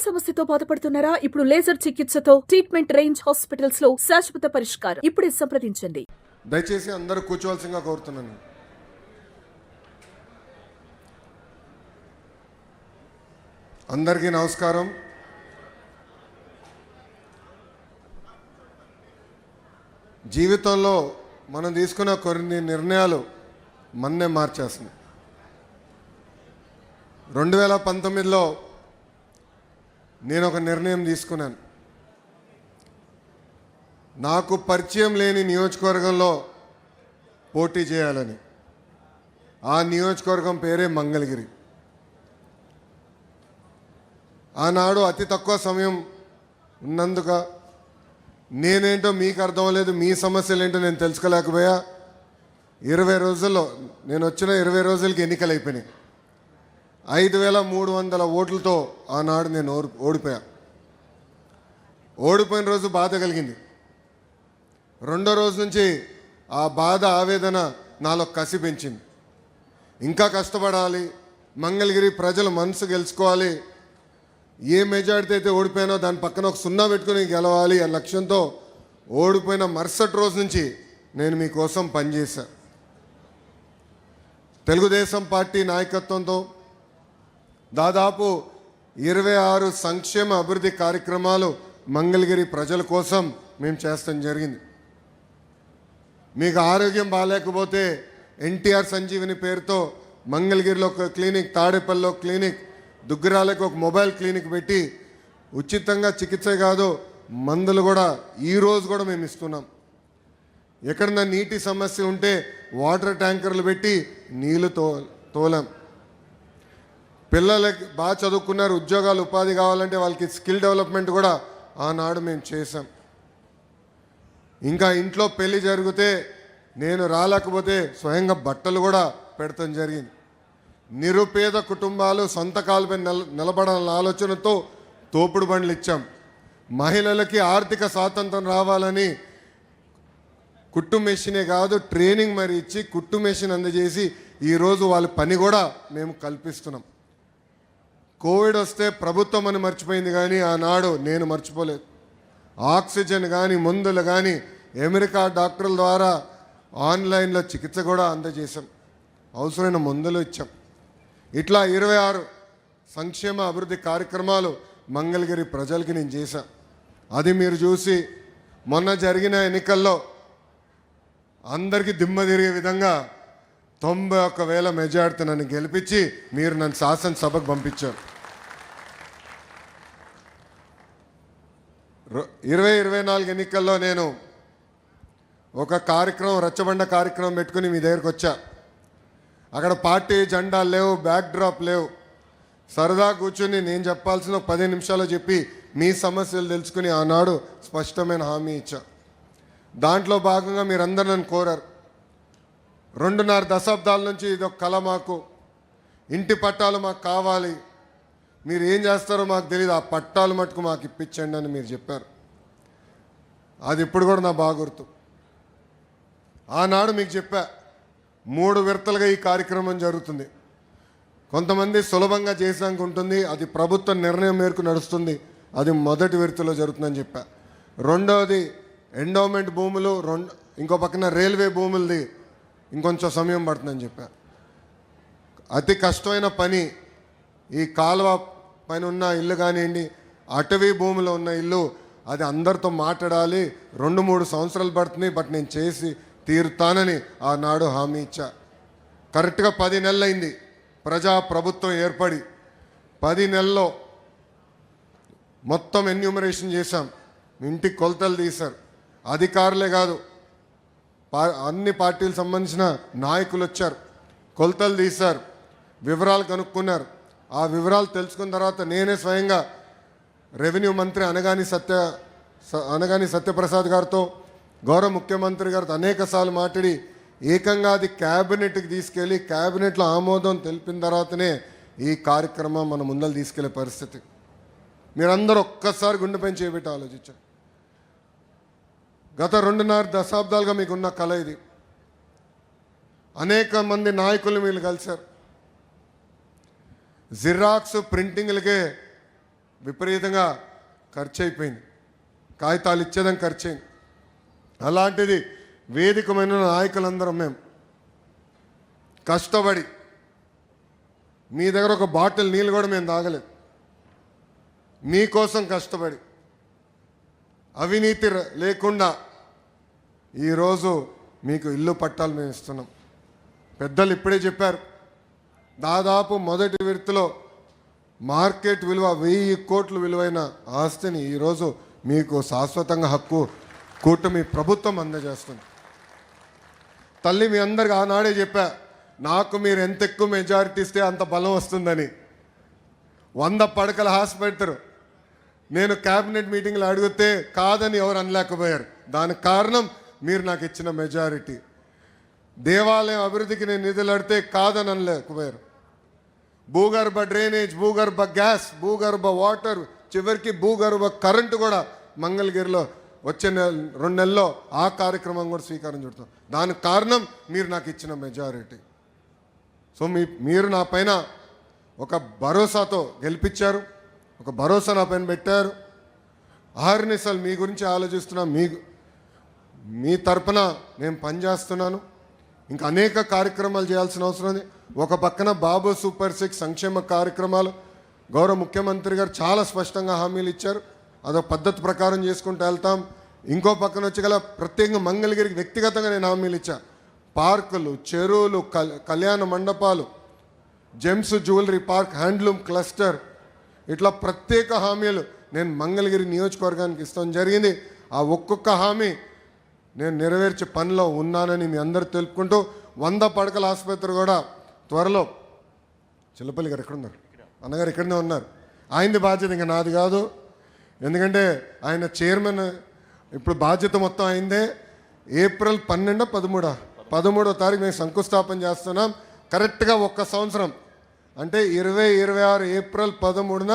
వేల్ సమస్యతో బాధపడుతున్నారా? ఇప్పుడు లేజర్ చికిత్సతో ట్రీట్మెంట్ రేంజ్ హాస్పిటల్స్ లో శాశ్వత పరిష్కారం. ఇప్పుడే సంప్రదించండి. దయచేసి అందరూ కూర్చోవాల్సిందిగా కోరుతున్నాను. అందరికీ నమస్కారం. జీవితంలో మనం తీసుకున్న కొన్ని నిర్ణయాలు మన్నే మార్చేస్తుంది. 2019లో నేను ఒక నిర్ణయం తీసుకున్నాను. నాకు పరిచయం లేని నియోజకవర్గంలో పోటీ చేయాలని. ఆ నియోజకవర్గం పేరే మంగళగిరి. ఆనాడు అతి తక్కువ సమయం ఉన్నందుక నేనేంటో మీకు అర్థం లేదు, మీ సమస్యలు ఏంటో నేను తెలుసుకోలేకపోయా. 20 రోజుల్లో నేను వచ్చిన 20 రోజులకి ఎన్నికలు అయిపోయినాయి. 5300 ఓట్లతో ఆనాడు నేను ఓడిపోయా. ఓడిపోయిన రోజు బాధ కలిగింది. రెండో రోజు నుంచి ఆ బాధ, ఆవేదన నాలో కసి పెంచింది. ఇంకా కష్టపడాలి, మంగళగిరి ప్రజల మనసు గెలుచుకోవాలి, ఏ మెజారిటీ అయితే ఓడిపోయానో దాని పక్కన ఒక 0 పెట్టుకుని గెలవాలి అనే లక్ష్యంతో ఓడిపోయిన మరుసటి రోజు నుంచి నేను మీకోసం పనిచేశా. తెలుగుదేశం పార్టీ నాయకత్వంతో దాదాపు 26 సంక్షేమ అభివృద్ధి కార్యక్రమాలు మంగళగిరి ప్రజల కోసం మేము చేస్తాం జరిగింది. మీకు ఆరోగ్యం బాగాలేకపోతే ఎన్టీఆర్ సంజీవిని పేరుతో మంగళగిరిలో ఒక క్లినిక్, తాడేపల్లిలో క్లినిక్, దుగ్గరాలకు ఒక మొబైల్ క్లినిక్ పెట్టి ఉచితంగా చికిత్స కాదు మందులు కూడా ఈరోజు కూడా మేము ఇస్తున్నాం. ఎక్కడన్నా నీటి సమస్య ఉంటే వాటర్ ట్యాంకర్లు పెట్టి నీళ్లు తోలాం. పిల్లలకి బాగా చదువుకున్నారు, ఉద్యోగాలు ఉపాధి కావాలంటే వాళ్ళకి స్కిల్ డెవలప్మెంట్ కూడా ఆనాడు మేము చేసాం. ఇంకా ఇంట్లో పెళ్లి జరిగితే నేను రాలేకపోతే స్వయంగా బట్టలు కూడా పెడతాం జరిగింది. నిరుపేద కుటుంబాలు సొంత కాలుపై నిలబడాలన్న ఆలోచనతో తోపుడు బండ్లు ఇచ్చాం. మహిళలకి ఆర్థిక స్వాతంత్రం రావాలని కుట్టు మెషినే కాదు ట్రైనింగ్ మరి ఇచ్చి కుట్టు మెషిన్ అందజేసి ఈరోజు వాళ్ళ పని కూడా మేము కల్పిస్తున్నాం. కోవిడ్ వస్తే ప్రభుత్వం అని మర్చిపోయింది, కానీ ఆనాడు నేను మర్చిపోలేదు. ఆక్సిజన్ కానీ మందులు కానీ అమెరికా డాక్టర్ల ద్వారా ఆన్లైన్లో చికిత్స కూడా అందజేశాం. అవసరమైన మందులు ఇచ్చాం. ఇట్లా 26 సంక్షేమ అభివృద్ధి కార్యక్రమాలు మంగళగిరి ప్రజలకి నేను చేశాను. అది మీరు చూసి మొన్న జరిగిన ఎన్నికల్లో అందరికీ దిమ్మ తిరిగే విధంగా 91,000 మెజార్టీ నన్ను గెలిపించి మీరు నన్ను శాసనసభకు పంపించారు. 2024 ఎన్నికల్లో నేను ఒక కార్యక్రమం, రచ్చబండ కార్యక్రమం పెట్టుకుని మీ దగ్గరకు వచ్చా. అక్కడ పార్టీ జెండాలు లేవు, బ్యాక్ డ్రాప్ లేవు. సరదా కూర్చొని నేను చెప్పాల్సిన 10 నిమిషాలు చెప్పి మీ సమస్యలు తెలుసుకుని ఆనాడు స్పష్టమైన హామీ ఇచ్చా. దాంట్లో భాగంగా మీరందరూ నన్ను కోరారు. 2.5 దశాబ్దాల నుంచి ఇదొక కళ, మాకు ఇంటి పట్టాలు మాకు కావాలి, మీరు ఏం చేస్తారో మాకు తెలియదు, ఆ పట్టాలు మటుకు మాకు ఇప్పించండి అని మీరు చెప్పారు. అది ఇప్పుడు కూడా నా బాగా గుర్తు. ఆనాడు మీకు చెప్పా 3 విడతలుగా ఈ కార్యక్రమం జరుగుతుంది. కొంతమంది సులభంగా చేసాక ఉంటుంది, అది ప్రభుత్వ నిర్ణయం మేరకు నడుస్తుంది, అది మొదటి విడతలో జరుగుతుందని చెప్పా. రెండవది ఎండోమెంట్ భూములు, ఇంకో పక్కన రైల్వే భూములది ఇంకొంచెం సమయం పడుతుందని చెప్పా. అతి కష్టమైన పని ఈ కాలువ పైన ఉన్న ఇల్లు కానివ్వండి, అటవీ భూమిలో ఉన్న ఇల్లు, అది అందరితో మాట్లాడాలి, 2-3 సంవత్సరాలు పడుతుంది, బట్ నేను చేసి తీరుతానని ఆనాడు హామీ ఇచ్చా. కరెక్ట్గా 10 నెలలు అయింది ప్రజా ప్రభుత్వం ఏర్పడి. 10 నెలల్లో మొత్తం ఎన్యూమరేషన్ చేశాం, ఇంటికి కొలతలు తీశారు. అధికారులే కాదు, అన్ని పార్టీలకు సంబంధించిన నాయకులు వచ్చారు, కొలతలు తీశారు, వివరాలు కనుక్కున్నారు. ఆ వివరాలు తెలుసుకున్న తర్వాత నేనే స్వయంగా రెవెన్యూ మంత్రి అనగాని సత్యప్రసాద్ గారితో, గౌరవ ముఖ్యమంత్రి గారితో అనేక సార్లు మాట్లాడి ఏకంగా అది క్యాబినెట్కి తీసుకెళ్ళి క్యాబినెట్లో ఆమోదం తెలిపిన తర్వాతనే ఈ కార్యక్రమం మన ముందర తీసుకెళ్లే పరిస్థితి. మీరందరూ ఒక్కసారి గుండెపైన చేయబెట్టి ఆలోచించారు. గత 2.5 దశాబ్దాలుగా మీకున్న కళ ఇది. అనేక మంది నాయకులు మీరు కలిశారు. జిరాక్స్ ప్రింటింగ్లకే విపరీతంగా ఖర్చు అయిపోయింది, కాగితాలు ఇచ్చేదాం ఖర్చు అయింది. అలాంటిది వేదికమైన నాయకులందరం మేము కష్టపడి, మీ దగ్గర ఒక బాటిల్ నీళ్ళు కూడా మేము తాగలేదు, మీకోసం కష్టపడి అవినీతి లేకుండా ఈరోజు మీకు ఇల్లు పట్టాలు మేము ఇస్తున్నాం. పెద్దలు ఇప్పుడే చెప్పారు, దాదాపు మొదటి విడతలో మార్కెట్ విలువ 1000 కోట్ల విలువైన ఆస్తిని ఈరోజు మీకు శాశ్వతంగా హక్కు కూటమి ప్రభుత్వం అందజేస్తుంది. తల్లి మీ అందరికి ఆనాడే చెప్పా, నాకు మీరు ఎంత ఎక్కువ మెజారిటీ ఇస్తే అంత బలం వస్తుందని. 100 పడకల హాస్పిటల్ నేను క్యాబినెట్ మీటింగ్లో అడిగితే కాదని ఎవరు అనలేకపోయారు. దానికి కారణం మీరు నాకు ఇచ్చిన మెజారిటీ. దేవాలయం అభివృద్ధికి నేను నిధులు అడితే కాదని అనలేకపోయారు. భూగర్భ డ్రైనేజ్, భూగర్భ గ్యాస్, భూగర్భ వాటర్, చివరికి భూగర్భ కరెంటు కూడా మంగళగిరిలో వచ్చే 2 నెలల్లో ఆ కార్యక్రమం కూడా స్వీకారం చుడతాం. దానికి కారణం మీరు నాకు ఇచ్చిన మెజారిటీ. సో మీరు నా పైన ఒక భరోసాతో గెలిపించారు, ఒక భరోసా నా పైన పెట్టారు. ఆహర్నిశలు మీ గురించి ఆలోచిస్తున్నా, మీ తరపున నేను పనిచేస్తున్నాను. ఇంకా అనేక కార్యక్రమాలు చేయాల్సిన అవసరం ఉంది. ఒక పక్కన బాబు సూపర్ 6 సంక్షేమ కార్యక్రమాలు గౌరవ ముఖ్యమంత్రి గారు చాలా స్పష్టంగా హామీలు ఇచ్చారు, అదొక పద్ధతి ప్రకారం చేసుకుంటూ వెళ్తాం. ఇంకో పక్కన వచ్చి గల ప్రత్యేకంగా మంగళగిరికి వ్యక్తిగతంగా నేను హామీలు ఇచ్చా. పార్కులు, చెరువులు, కళ్యాణ మండపాలు, gems jewellery park, handloom cluster, ఇట్లా ప్రత్యేక హామీలు నేను మంగళగిరి నియోజకవర్గానికి ఇస్తాం జరిగింది. ఆ ఒక్కొక్క హామీ నేను నెరవేర్చే పనిలో ఉన్నానని మీ అందరూ తెలుపుకుంటూ 100 పడకల ఆసుపత్రి కూడా త్వరలో, చిల్లపల్లి గారు ఎక్కడున్నారు, అన్నగారు ఇక్కడనే ఉన్నారు. ఆయనది బాధ్యత, ఇంకా నాది కాదు. ఎందుకంటే ఆయన చైర్మన్, ఇప్పుడు బాధ్యత మొత్తం అయిందే. ఏప్రిల్ 13వ తారీఖు మేము శంకుస్థాపన చేస్తున్నాం. కరెక్ట్గా 1 సంవత్సరం అంటే 2026 ఏప్రిల్ 13న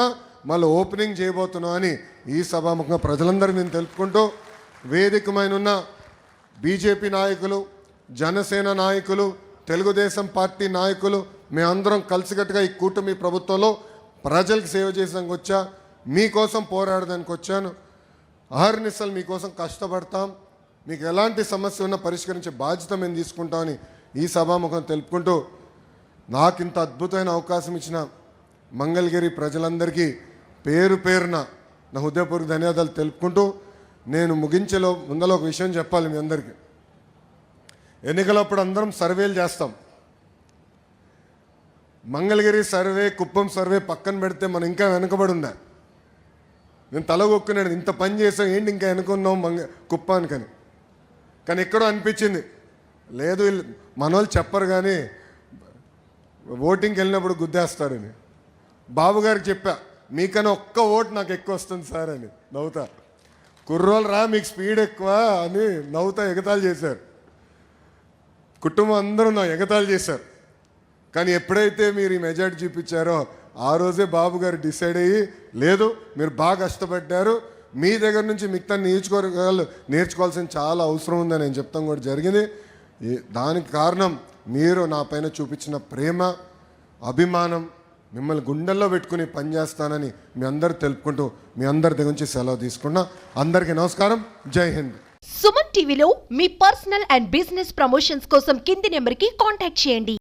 మళ్ళీ ఓపెనింగ్ చేయబోతున్నాం అని ఈ సభాముఖంగా ప్రజలందరికీ నేను తెలుపుకుంటూ, వేదికమైన ఉన్న బీజేపీ నాయకులు, జనసేన నాయకులు, తెలుగుదేశం పార్టీ నాయకులు, మేమందరం కలిసికట్టుగా ఈ కూటమి ప్రభుత్వంలో ప్రజలకు సేవ చేయడానికి వచ్చా, మీకోసం పోరాడడానికి వచ్చాను. అహర్నిశలు మీకోసం కష్టపడతాం. మీకు ఎలాంటి సమస్య ఉన్నా పరిష్కరించే బాధ్యత మేము తీసుకుంటామని ఈ సభాముఖం తెలుపుకుంటూ, నాకు ఇంత అద్భుతమైన అవకాశం ఇచ్చిన మంగళగిరి ప్రజలందరికీ పేరు పేరున నా హృదయపూర్వక ధన్యవాదాలు తెలుపుకుంటూ, నేను ముగించేలో ముందలో ఒక విషయం చెప్పాలి మీ అందరికీ. ఎన్నికలప్పుడు అందరం సర్వేలు చేస్తాం. మంగళగిరి సర్వే, కుప్పం సర్వే పక్కన పెడితే మనం ఇంకా వెనుకబడి ఉందా? నేను తలగొక్కున్నాను, ఇంత పని చేసాం ఏంటి ఇంకా వెనుకున్నాం కుప్పానికని. కానీ ఎక్కడో అనిపించింది, లేదు మనోళ్ళు చెప్పరు కానీ ఓటింగ్కి వెళ్ళినప్పుడు గుద్దేస్తారని. బాబు గారికి చెప్పా, మీకన్నా ఒక్క ఓటు నాకు ఎక్కువ వస్తుంది సార్ అని. నవ్వుతా, కుర్రోలు రా మీకు స్పీడ్ ఎక్కువ అని నవ్వుతా ఎగతాళి చేశారు. కుటుంబం అందరూ నా ఎగతాళి చేశారు. కానీ ఎప్పుడైతే మీరు ఈ మెజారిటీ చూపించారో ఆ రోజే బాబు గారు డిసైడ్ అయ్యి, లేదు మీరు బాగా కష్టపడ్డారు, మీ దగ్గర నుంచి మిగతా నియోజకవర్గాలు నేర్చుకోవాల్సిన చాలా అవసరం ఉందని నేను చెప్తాం కూడా జరిగింది. దానికి కారణం మీరు నా పైన చూపించిన ప్రేమ, అభిమానం. మిమ్మల్ని గుండెల్లో పెట్టుకుని పనిచేస్తానని మీ అందరూ తెలుపుకుంటూ మీ అందరి దగ్గర నుంచి సెలవు తీసుకున్నా. అందరికీ నమస్కారం, జై హింద్. సుమన్ టీవీలో మీ పర్సనల్ అండ్ బిజినెస్ ప్రమోషన్స్ కోసం కింది నెంబర్కి కాంటాక్ట్ చేయండి.